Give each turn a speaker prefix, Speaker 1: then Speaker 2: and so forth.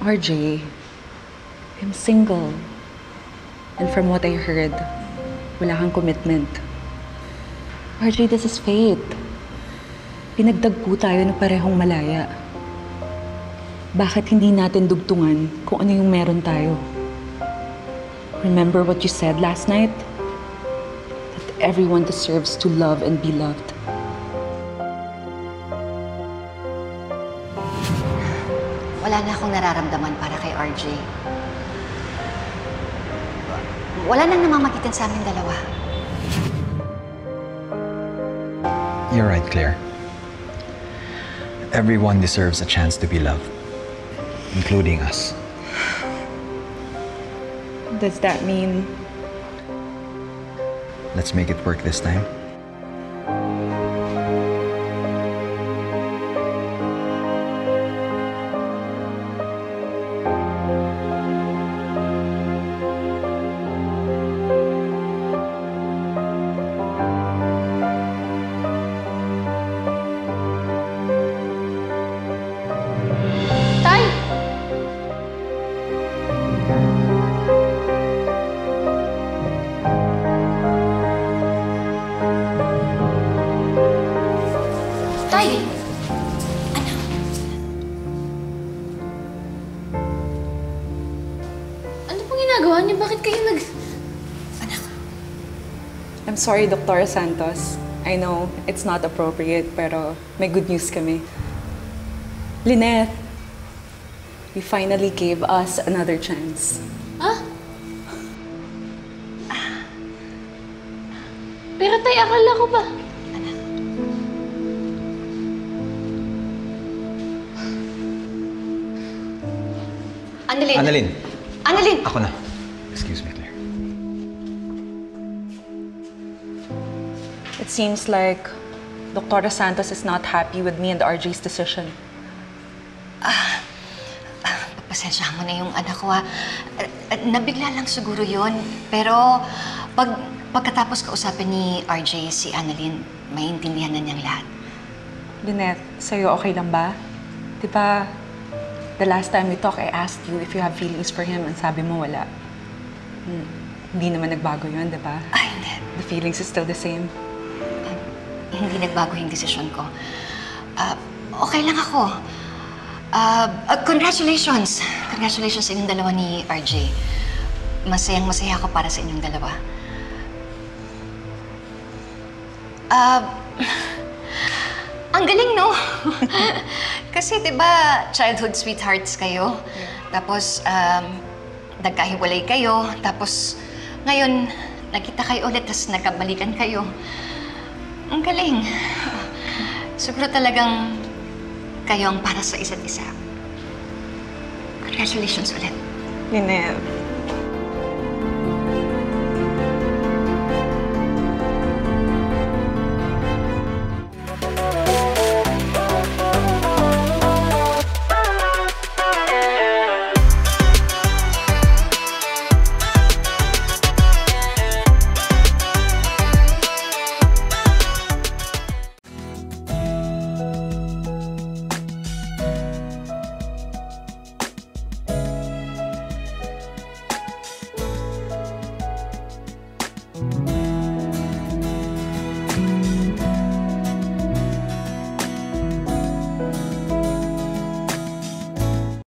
Speaker 1: RJ, I'm single. And from what I heard, wala kang commitment. RJ, this is fate. Pinagdagpo tayo na parehong malaya. Bakit hindi natin dugtungan kung ano yung meron tayo? Remember what you said last night? That everyone deserves to love and be loved.
Speaker 2: Wala na akong nararamdaman para kay RJ. Wala nang namamagitan sa aming dalawa.
Speaker 3: You're right, Claire. Everyone deserves a chance to be loved, including us.
Speaker 1: Does that mean...
Speaker 3: Let's make it work this time.
Speaker 4: Bakit kayo Anak.
Speaker 1: I'm sorry, Dr. Santos. I know it's not appropriate, pero may good news kami. Lynette, you finally gave us another chance.
Speaker 4: Ha? Pero tay, akala ko ba?
Speaker 2: Anak. Annalyn!
Speaker 3: Annalyn!
Speaker 2: Annalyn!
Speaker 3: Ako na. Excuse me, Claire.
Speaker 1: It seems like Dr. Santos is not happy with me and RJ's decision.
Speaker 2: Pasensyahan mo na yung anak ko, ha. Nabigla lang siguro yun. Pero pagkatapos kausapin ni RJ si Annalyn, maintindihan na niyang lahat.
Speaker 1: Lynette, sa'yo okay lang ba? Diba, the last time we talked, I asked you if you have feelings for him and sabi mo wala. Hindi naman nagbago yun, diba?
Speaker 2: Ay, hindi.
Speaker 1: The feelings is still the same.
Speaker 2: Hindi nagbago yung desisyon ko. Okay lang ako. Congratulations! Congratulations sa inyong dalawa ni RJ. Masayang-masaya ako para sa inyong dalawa. Ang galing, no? Kasi, diba, childhood sweethearts kayo. Tapos, nagkahiwalay kayo. Tapos, ngayon, nakita kayo ulit, tapos nagkabalikan kayo. Ang galing. Siguro talagang kayo ang para sa isa't isa. Congratulations ulit.
Speaker 1: Lynette.